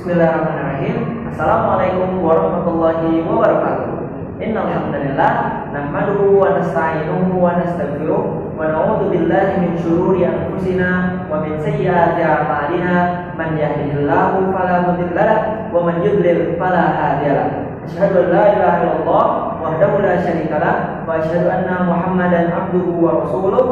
Bismillahirrahmanirrahim. Assalamualaikum warahmatullahi wabarakatuh. Innal hamdalillah nahmaduhu wa nasta'inuhu wa nastaghfiruh wa na'udzu billahi min shururi anfusina wa min sayyiati a'malina. Man yahdihillahu fala mudilla lahu wa man yudlil fala hadiya lahu. Asyhadu an la ilaha illallah wahdahu la syarika lahu wa asyhadu anna Muhammadan abduhu wa rasuluh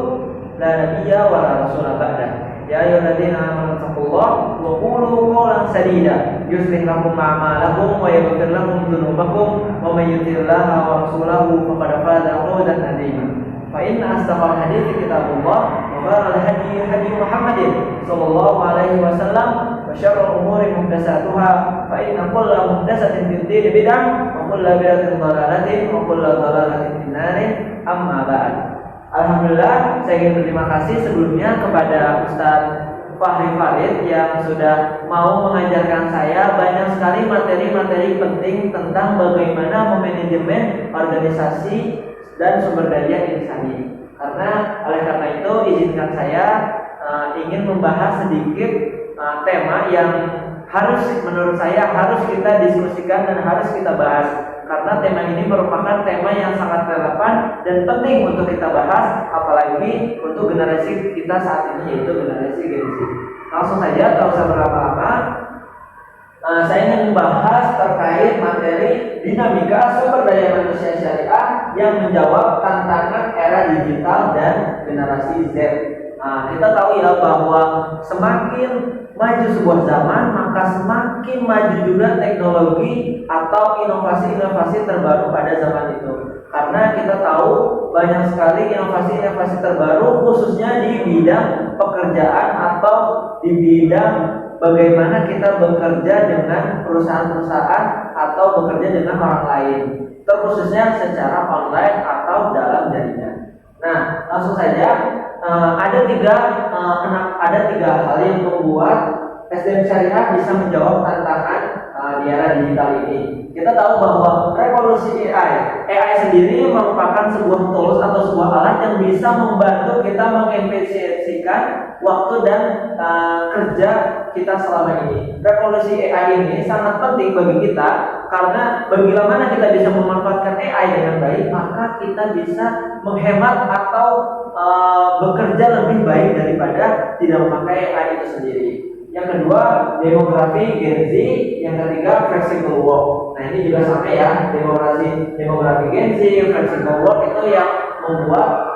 la nabiyya wa la rasula ba'dahu. Ya ayyuhalladzina amanu taqullaha wa qulu qawlan sadida yuslih lakum a'malakum wa yaghfir lakum dzunubakum wa may yuti'illaha wa rasulahu faqad faza fawzan 'azima. Fa inna asdaqal hadithi kitabullah wa khairal hadi hadi Muhammadin sallallahu alaihi wasallam wa syarrul umuri muhdatsatuha fa inna kulla muhdatsatin fid din bid'ah wa kulla bid'atin dhalalatin wa kulla dhalalatin finnarin amma ba'd. Alhamdulillah, saya ingin berterima kasih sebelumnya kepada Ustadz Fahri Farid yang sudah mau mengajarkan saya banyak sekali materi-materi penting tentang bagaimana memanajemen organisasi dan sumber daya insani. Oleh karena itu, izinkan saya ingin membahas sedikit tema yang menurut saya harus kita diskusikan dan harus kita bahas. Karena tema ini merupakan tema yang sangat relevan dan penting untuk kita bahas, apalagi untuk generasi kita saat ini, yaitu generasi Gen Z. Langsung saja, tak usah berlama-lama, saya ingin membahas terkait materi dinamika sumber daya manusia syariah yang menjawab tantangan era digital dan generasi Z. Kita tahu ya bahwa semakin maju sebuah zaman, maka semakin maju juga teknologi atau inovasi-inovasi terbaru pada zaman itu. Karena kita tahu banyak sekali inovasi-inovasi terbaru khususnya di bidang pekerjaan atau di bidang bagaimana kita bekerja dengan perusahaan-perusahaan atau bekerja dengan orang lain, terkhususnya secara online atau dalam jaringan. Nah, langsung saja. Ada tiga hal yang membuat SDM Syariah bisa menjawab tantangan di era digital ini. Kita tahu bahwa revolusi AI sendiri merupakan sebuah tools atau sebuah alat yang bisa membantu kita mengefisiensikan waktu dan kerja kita selama ini. Revolusi AI ini sangat penting bagi kita karena bila mana kita bisa memanfaatkan AI dengan baik, maka kita bisa menghemat atau bekerja lebih baik daripada tidak memakai AI itu sendiri. Yang kedua, demografi Gen Z. Yang ketiga, flexible work. Nah, ini juga sama ya, demografi Gen Z, flexible work itu yang membuat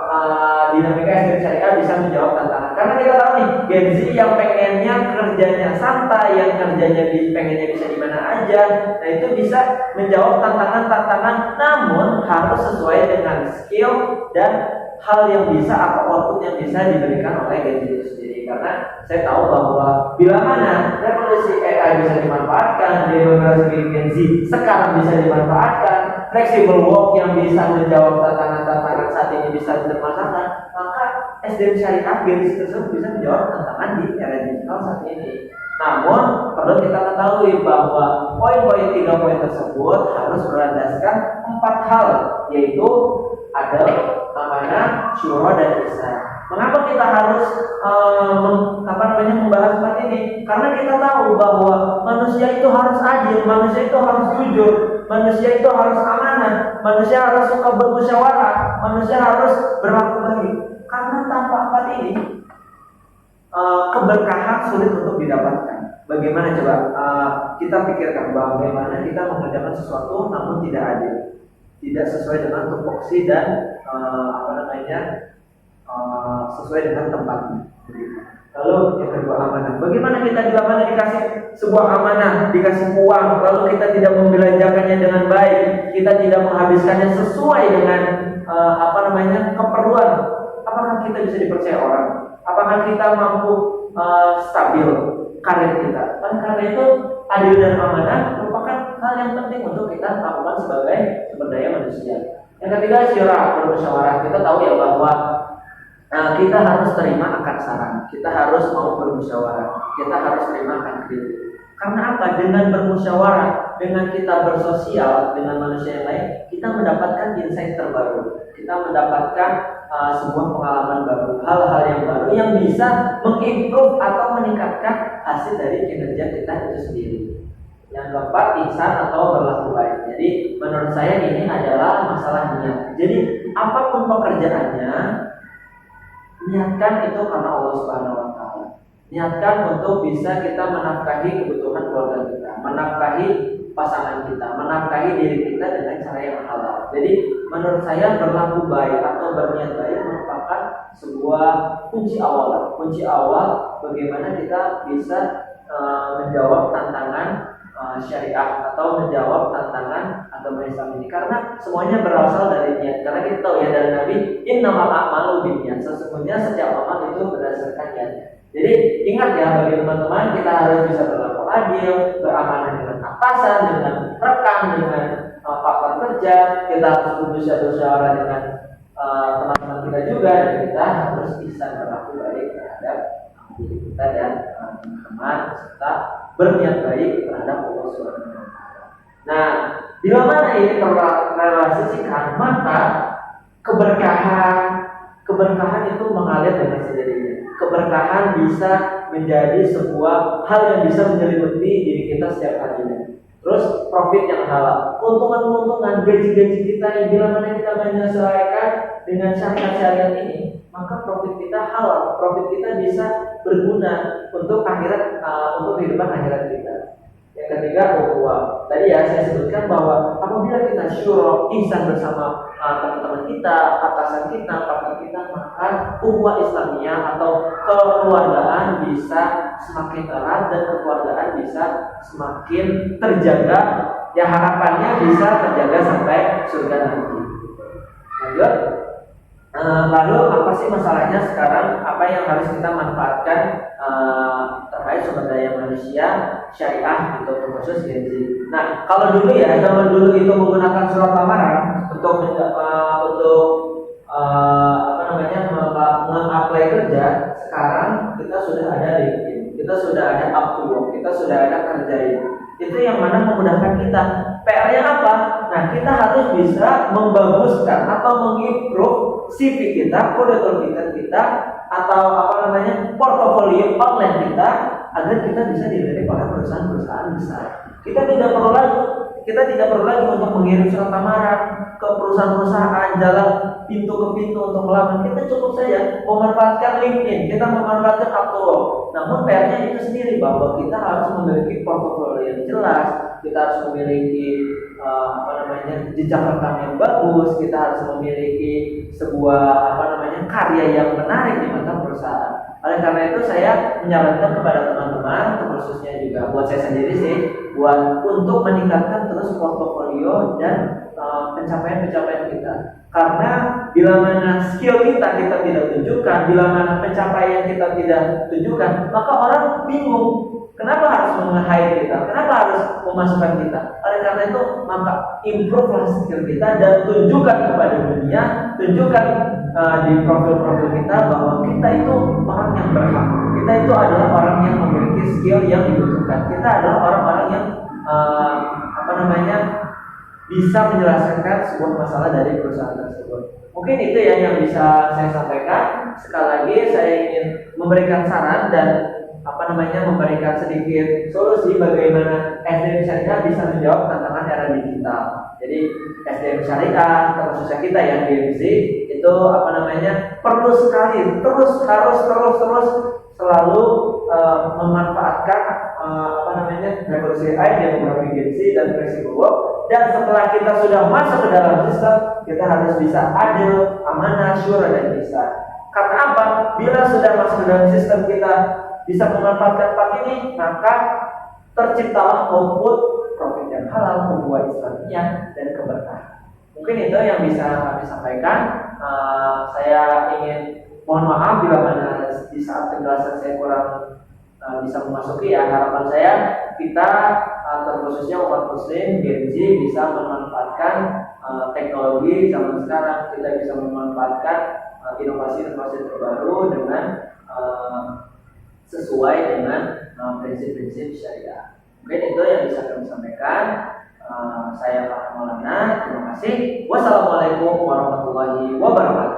dinamika SDM Syariah bisa menjawab tantangan. Karena kita tahu nih, Gen Z yang pengennya kerjanya santai, yang kerjanya pengennya bisa di mana aja. Nah, itu bisa menjawab tantangan-tantangan, namun harus sesuai dengan skill dan hal yang bisa atau output yang bisa diberikan oleh Gen Z itu sendiri. Karena saya tahu bahwa bila mana revolusi AI bisa dimanfaatkan, demografi Gen Z sekarang bisa dimanfaatkan, flexible work yang bisa menjawab tantangan-tantangan saat ini bisa dimanfaatkan, maka SDM Syariah Gen Z tersebut bisa menjawab tantangan di era digital saat ini. Namun perlu kita ketahui bahwa poin-poin 3 poin tersebut harus berlandaskan 4 hal, yaitu ada amanah, syura, dan ihsan. Mengapa kita harus membahas 4 ini? Karena kita tahu bahwa manusia itu harus adil, manusia itu harus jujur, manusia itu harus amanah, manusia harus suka bermusyawarah, manusia harus berlaku baik. Karena tanpa 4 ini, keberkahan sulit untuk didapatkan. Bagaimana coba kita pikirkan bagaimana kita mengerjakan sesuatu namun tidak adil, tidak sesuai dengan tupoksi dan sesuai dengan tempatnya. Lalu yang kedua, amanah. Bagaimana kita bila mana dikasih sebuah amanah, dikasih uang, lalu kita tidak membelanjakannya dengan baik, kita tidak menghabiskannya sesuai dengan keperluan, apakah kita bisa dipercaya orang? Apakah kita mampu stabil karir kita? Karena itu adil dan amanah merupakan hal yang penting untuk kita lakukan sebagai sumber daya manusia. Yang ketiga, syura, bermusyawarah. Kita tahu ya bahwa kita harus terima akan saran, kita harus mau bermusyawarah, kita harus terima akan kritik. Karena apa? Dengan bermusyawarah, dengan kita bersosial dengan manusia yang lain, kita mendapatkan insight terbaru, kita mendapatkan sebuah pengalaman baru, hal-hal yang baru yang bisa mengimprove atau meningkatkan hasil dari kinerja kita itu sendiri. Yang keempat, ihsan atau berlaku baik. Jadi menurut saya ini adalah masalah niat. Jadi apapun pekerjaannya, niatkan itu karena Allah Subhanahu wa taala. Niatkan untuk bisa kita menafkahi kebutuhan keluarga kita, menafkahi pasangan kita, menafkahi diri kita dengan cara yang halal. Jadi menurut saya berlaku baik atau berniat baik merupakan sebuah kunci awal. Kunci awal bagaimana kita bisa menjawab tantangan syariah atau menjawab tantangan agama Islam ini, karena semuanya berasal dari niat. Karena kita tahu ya dari Nabi, innamal a'malu binniyat, sesungguhnya setiap amal itu berdasarkan niat. Jadi ingat ya bagi teman-teman, kita harus bisa berlaku adil, beramanah dengan atasan, dengan rekan, dengan partner kerja. Kita harus bisa bersyawara dengan teman-teman kita juga, dan kita harus bisa berlaku baik terhadap diri kita dan teman-teman, serta berniat baik terhadap Allah Subhanahu wa taala. Nah, bila mana ini terrealisasikan, maka keberkahan itu mengalir dengan sendirinya. Keberkahan bisa menjadi sebuah hal yang bisa menyelimuti diri kita setiap harinya. Terus profit yang halal, keuntungan-keuntungan, gaji-gaji kita yang bila mana kita menyesuaikan dengan syariat ini, maka profit kita halal, profit kita bisa berguna untuk akhirat, untuk kehidupan akhirat kita. Yang ketiga, ukhuwah. Tadi ya saya sebutkan bahwa apabila kita syura, ihsan bersama teman-teman kita, atasan kita, partner kita, maka ukhuwah Islamiyah atau kekeluargaan bisa semakin erat dan kekeluargaan bisa semakin terjaga. Ya harapannya bisa terjaga sampai surga nanti. Lanjut. Lalu apa sih masalahnya sekarang? Apa yang harus kita manfaatkan terkait sumber daya manusia syariah untuk khusus Gen-Z? Nah, kalau dulu ya, zaman dulu itu menggunakan surat lamaran untuk mengapply kerja. Sekarang kita sudah ada LinkedIn, kita sudah ada Upwork, kita sudah ada Kerjain. Itu yang mana memudahkan kita. PR-nya apa? Nah, kita harus bisa membaguskan atau mengimprove CV kita, kurikulum kita, atau portofolio online kita, agar kita bisa dilirik oleh perusahaan-perusahaan besar. Kita tidak perlu lagi untuk mengirim surat lamaran ke perusahaan-perusahaan, jalan pintu ke pintu untuk melamar. Kita cukup saja memanfaatkan LinkedIn, kita memanfaatkan Upwork. Namun PR-nya itu sendiri, bahwa kita harus memiliki portofolio yang jelas, kita harus memiliki jejak rekam yang bagus, kita harus memiliki sebuah karya yang menarik di mata perusahaan. Oleh karena itu saya menyarankan kepada teman-teman, khususnya juga buat saya sendiri sih, untuk meningkatkan terus portofolio dan pencapaian-pencapaian kita. Karena bila mana skill kita tidak tunjukkan, bila mana pencapaian kita tidak tunjukkan, maka orang bingung. Kenapa harus meng-hire kita? Kenapa harus memasukkan kita? Oleh karena itu, maka improve skill kita dan tunjukkan kepada dunia, tunjukkan di profil-profil kita bahwa kita itu orang yang berhak. Kita itu adalah orang yang memiliki skill yang dibutuhkan. Kita adalah orang-orang yang bisa menjelaskan sebuah masalah dari perusahaan tersebut. Mungkin itu ya yang bisa saya sampaikan. Sekali lagi saya ingin memberikan saran dan memberikan sedikit solusi bagaimana SDM syariah bisa menjawab tantangan era digital. Jadi SDM syariah khususnya kita yang GMC itu perlu sekali harus selalu memanfaatkan revolusi AI, demografi GMC dan flexible work. Dan setelah kita sudah masuk ke dalam sistem, kita harus bisa adil, amanah, syura dan ihsan. Karena apa? Bila sudah masuk ke dalam sistem kita bisa memanfaatkan empat ini, maka terciptalah output profit yang halal, membuat Islamiyah dan keberkahan. Mungkin itu yang bisa kami sampaikan. Saya ingin mohon maaf bila mana di saat penjelasan saya kurang bisa memasuki ya. Harapan saya kita terkhususnya umat muslim Gen Z bisa memanfaatkan teknologi zaman sekarang, kita bisa memanfaatkan inovasi-inovasi terbaru dengan sesuai dengan prinsip-prinsip syariah. Mungkin itu yang bisa kami sampaikan. Saya Pak Maulana, terima kasih. Wassalamualaikum warahmatullahi wabarakatuh.